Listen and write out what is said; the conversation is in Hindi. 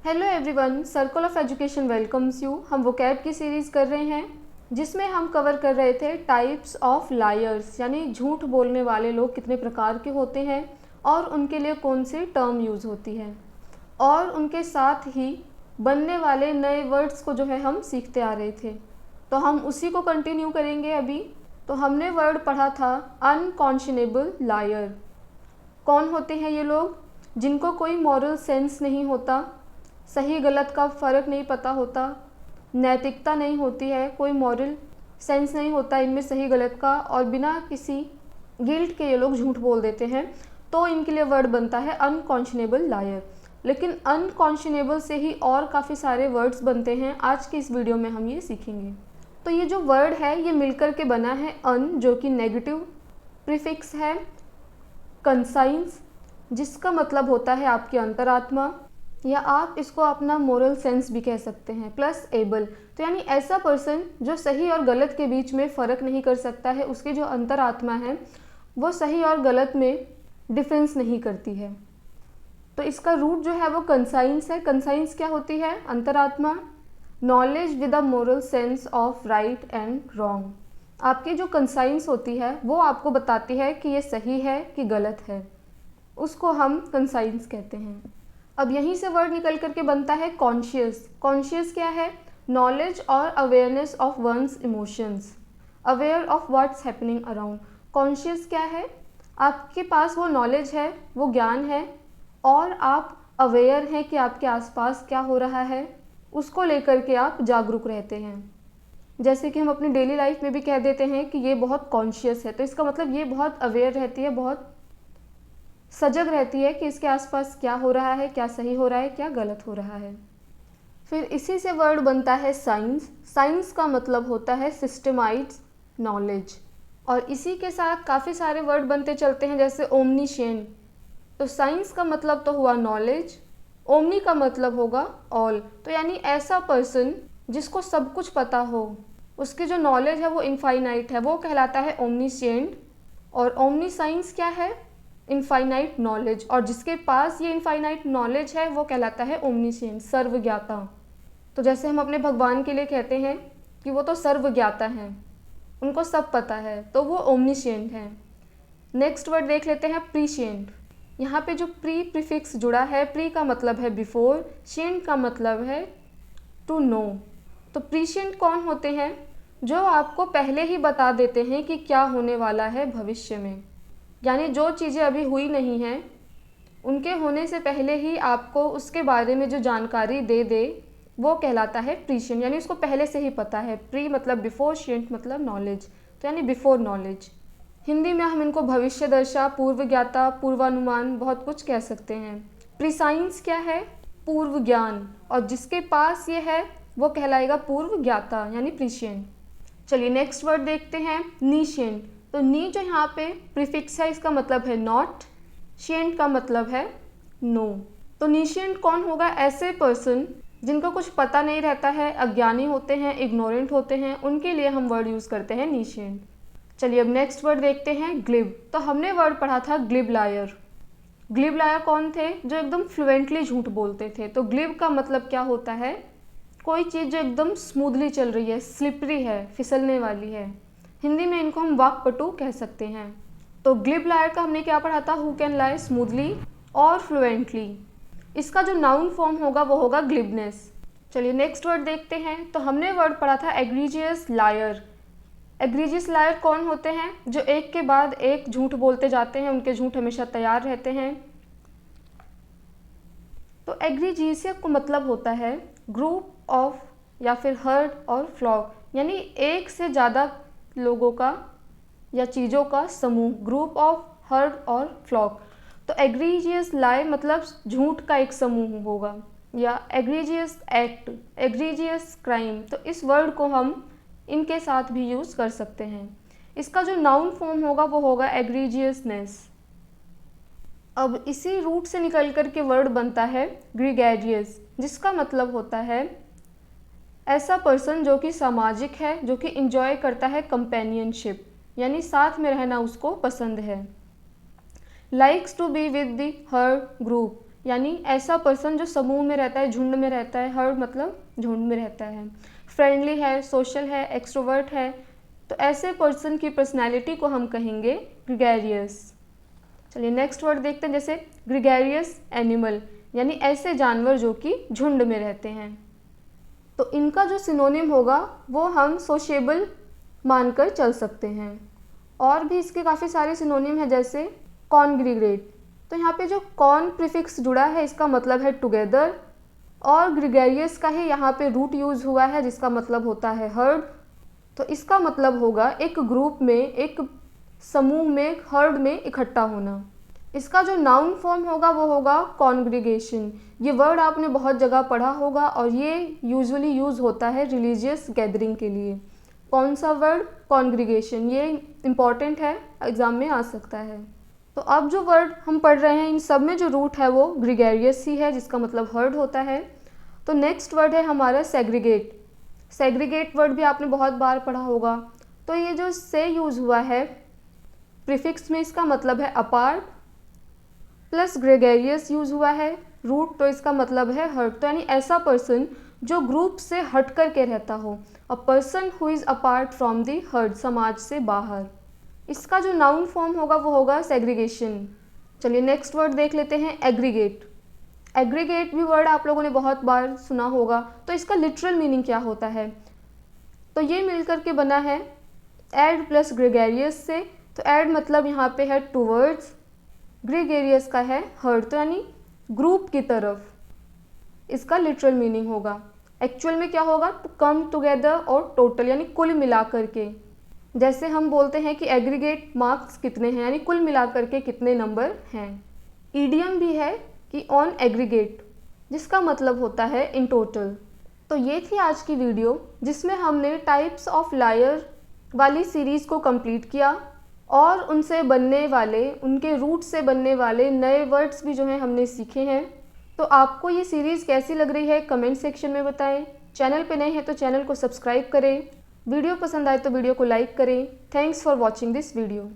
Hello everyone, circle of education welcomes you. हम वोकैब की सीरीज़ कर रहे हैं जिसमें हम कवर कर रहे थे टाइप्स ऑफ लायर्स, यानी झूठ बोलने वाले लोग कितने प्रकार के होते हैं और उनके लिए कौन सी टर्म यूज़ होती है, और उनके साथ ही बनने वाले नए वर्ड्स को जो है हम सीखते आ रहे थे। तो हम उसी को कंटिन्यू करेंगे अभी। तो हमने वर्ड पढ़ा था अनकॉन्शनेबल लायर। कौन होते हैं ये लोग? जिनको कोई मॉरल सेंस नहीं होता, सही गलत का फ़र्क नहीं पता होता, नैतिकता नहीं होती है, कोई मॉरल सेंस नहीं होता इनमें सही गलत का, और बिना किसी गिल्ट के ये लोग झूठ बोल देते हैं। तो इनके लिए वर्ड बनता है अनकॉन्शनेबल लायर। लेकिन अनकॉन्शनेबल से ही और काफ़ी सारे वर्ड्स बनते हैं। आज की इस वीडियो में हम ये सीखेंगे। तो ये जो वर्ड है ये मिलकर के बना है अन, जो कि नेगेटिव प्रीफिक्स है, कंसाइंस जिसका मतलब होता है आपकी अंतरात्मा, या आप इसको अपना मोरल सेंस भी कह सकते हैं, प्लस एबल। तो यानी ऐसा पर्सन जो सही और गलत के बीच में फ़र्क नहीं कर सकता है, उसकी जो अंतरात्मा है वो सही और गलत में डिफरेंस नहीं करती है। तो इसका रूट जो है वो कंसाइंस है। कंसाइंस क्या होती है? अंतरात्मा। Knowledge with a moral sense of right and wrong. आपकी जो कंसाइंस होती है वो आपको बताती है कि ये सही है कि गलत है, उसको हम कंसाइंस कहते हैं। अब यहीं से वर्ड निकल करके बनता है कॉन्शियस। कॉन्शियस क्या है? नॉलेज और awareness of one's emotions, aware of what's happening around. Conscious क्या है? आपके पास वो नॉलेज है, वो ज्ञान है, और आप अवेयर हैं कि आपके आसपास क्या हो रहा है, उसको लेकर के आप जागरूक रहते हैं। जैसे कि हम अपनी डेली लाइफ में भी कह देते हैं कि ये बहुत कॉन्शियस है, तो इसका मतलब ये बहुत अवेयर रहती है, बहुत सजग रहती है कि इसके आसपास क्या हो रहा है, क्या सही हो रहा है, क्या गलत हो रहा है। फिर इसी से वर्ड बनता है साइंस। साइंस का मतलब होता है सिस्टमाइज्ड नॉलेज, और इसी के साथ काफ़ी सारे वर्ड बनते चलते हैं, जैसे ओमनीशिएंट। तो साइंस का मतलब तो हुआ नॉलेज, ओमनी का मतलब होगा ऑल। तो यानी ऐसा पर्सन जिसको सब कुछ पता हो, उसकी जो नॉलेज है वो इनफाइनाइट है, वो कहलाता है ओमनीशिएंट। और ओमनी साइंस क्या है? Infinite knowledge. और जिसके पास ये इनफाइनाइट नॉलेज है वो कहलाता है ओमनीशिएंट, सर्वज्ञाता। तो जैसे हम अपने भगवान के लिए कहते हैं कि वो तो सर्वज्ञाता हैं, उनको सब पता है, तो वो ओमनीशिएंट हैं। नेक्स्ट वर्ड देख लेते हैं प्रीशिएंट। यहाँ पे जो प्री प्रीफिक्स जुड़ा है, प्री का मतलब है बिफोर, शिएंट का मतलब है टू नो। तो प्रीशिएंट कौन होते हैं? जो आपको पहले ही बता देते हैं कि क्या होने वाला है भविष्य में, यानी जो चीज़ें अभी हुई नहीं हैं उनके होने से पहले ही आपको उसके बारे में जो जानकारी दे दे वो कहलाता है प्रीशिएंट, यानी उसको पहले से ही पता है। प्री मतलब बिफोर, शिएंट मतलब नॉलेज, तो यानी बिफोर नॉलेज। हिंदी में हम इनको भविष्यदर्शी, पूर्वज्ञाता, पूर्वानुमान, बहुत कुछ कह सकते हैं। प्रीसाइंस क्या है? पूर्व ज्ञान, और जिसके पास ये है वो कहलाएगा पूर्व ज्ञाता, यानी प्रीशिएंट। चलिए नेक्स्ट वर्ड देखते हैं नीशिएंट। तो नी जो यहाँ पे प्रीफिक्स है इसका मतलब है नॉट, शिएंट का मतलब है नो। तो नीशिएंट कौन होगा? ऐसे पर्सन जिनको कुछ पता नहीं रहता है, अज्ञानी होते हैं, इग्नोरेंट होते हैं, उनके लिए हम वर्ड यूज़ करते हैं नीशिएंट। चलिए अब नेक्स्ट वर्ड देखते हैं ग्लिब। तो हमने वर्ड पढ़ा था ग्लिब लायर। ग्लिब लायर कौन थे? जो एकदम फ्लुएंटली झूठ बोलते थे। तो ग्लिब का मतलब क्या होता है? कोई चीज़ जो एकदम स्मूथली चल रही है, स्लिपरी है, फिसलने वाली है। हिंदी में इनको हम वाकपटु कह सकते हैं। तो ग्लिब लायर का हमने क्या पढ़ा था? हु कैन लाई स्मूथली और फ्लुएंटली। इसका जो नाउन फॉर्म होगा वो होगा ग्लिबनेस। चलिए नेक्स्ट वर्ड देखते हैं। तो हमने वर्ड पढ़ा था एग्रीजियस लायर। एग्रीजियस लायर कौन होते हैं? जो एक के बाद एक झूठ बोलते जाते हैं, उनके झूठ हमेशा तैयार रहते हैं। तो एग्रीजियस को मतलब होता है ग्रुप ऑफ, या फिर हर्ड और फ्लॉक, यानी एक से ज़्यादा लोगों का या चीज़ों का समूह, ग्रुप ऑफ, हर्ड और फ्लॉक। तो एग्रीजियस लाई मतलब झूठ का एक समूह होगा, या एग्रीजियस एक्ट, एग्रीजियस क्राइम। तो इस वर्ड को हम इनके साथ भी यूज़ कर सकते हैं। इसका जो नाउन फॉर्म होगा वो होगा एग्रीजियसनेस। अब इसी रूट से निकल कर के वर्ड बनता है ग्रीगैरियस, जिसका मतलब होता है ऐसा पर्सन जो कि सामाजिक है, जो कि इंजॉय करता है कंपेनियनशिप, यानी साथ में रहना उसको पसंद है। Likes to be with the herd group, यानी ऐसा पर्सन जो समूह में रहता है, झुंड में रहता है। हर्ड मतलब झुंड में रहता है। फ्रेंडली है, सोशल है, एक्सट्रोवर्ट है, तो ऐसे पर्सन की पर्सनैलिटी को हम कहेंगे ग्रेगेरियस। चलिए नेक्स्ट वर्ड देखते हैं, जैसे ग्रेगेरियस एनिमल, यानी ऐसे जानवर जो कि झुंड में रहते हैं। तो इनका जो सिनोनिम होगा वो हम सोशेबल मानकर चल सकते हैं। और भी इसके काफ़ी सारे सिनोनिम हैं, जैसे कॉन्ग्रीगेट। तो यहाँ पे जो कॉन प्रीफिक्स जुड़ा है इसका मतलब है टुगेदर, और ग्रेगेरियस का ही यहाँ पे रूट यूज़ हुआ है जिसका मतलब होता है हर्ड। तो इसका मतलब होगा एक ग्रुप में, एक समूह में, हर्ड में इकट्ठा होना। इसका जो नाउन फॉर्म होगा वो होगा कॉन्ग्रीगेशन। ये वर्ड आपने बहुत जगह पढ़ा होगा और ये यूजुअली यूज़ होता है रिलीजियस गैदरिंग के लिए। कौन सा वर्ड? कॉन्ग्रीगेशन। ये इम्पॉर्टेंट है, एग्ज़ाम में आ सकता है। तो अब जो वर्ड हम पढ़ रहे हैं इन सब में जो रूट है वो ग्रेगेरियस ही है, जिसका मतलब हर्ड होता है। तो नेक्स्ट वर्ड है हमारा सेग्रीगेट। सेग्रीगेट वर्ड भी आपने बहुत बार पढ़ा होगा। तो ये जो से यूज़ हुआ है प्रीफिक्स में, इसका मतलब है अपार्ट, प्लस ग्रेगेरियस यूज़ हुआ है रूट, तो इसका मतलब है हर्ड। तो यानी ऐसा पर्सन जो ग्रुप से हट कर के रहता हो, a person who is apart from the heard, समाज से बाहर। इसका जो नाउन फॉर्म होगा वो होगा सेग्रीगेशन। चलिए नेक्स्ट वर्ड देख लेते हैं, एग्रीगेट। एग्रीगेट भी वर्ड आप लोगों ने बहुत बार सुना होगा। तो इसका लिटरल मीनिंग क्या होता है? तो ये मिलकर के बना है एड प्लस ग्रेगेरियस से। तो एड मतलब यहाँ पे है टूवर्ड्स, ग्रेगेरियस का है हर्ड, तो यानी ग्रुप की तरफ इसका लिटरल मीनिंग होगा। एक्चुअल में क्या होगा? टू कम टुगेदर और टोटल, यानी कुल मिलाकर के। जैसे हम बोलते हैं कि एग्रीगेट मार्क्स कितने हैं, यानी कुल मिलाकर के कितने नंबर हैं। ईडियम भी है कि ऑन एग्रीगेट, जिसका मतलब होता है इन टोटल। तो ये थी आज की वीडियो जिसमें हमने टाइप्स ऑफ लायर वाली सीरीज़ को कंप्लीट किया और उनसे बनने वाले, उनके रूट से बनने वाले नए वर्ड्स भी जो हैं हमने सीखे हैं। तो आपको ये सीरीज़ कैसी लग रही है कमेंट सेक्शन में बताएं। चैनल पे नए हैं तो चैनल को सब्सक्राइब करें। वीडियो पसंद आए तो वीडियो को लाइक करें। Thanks for watching this video.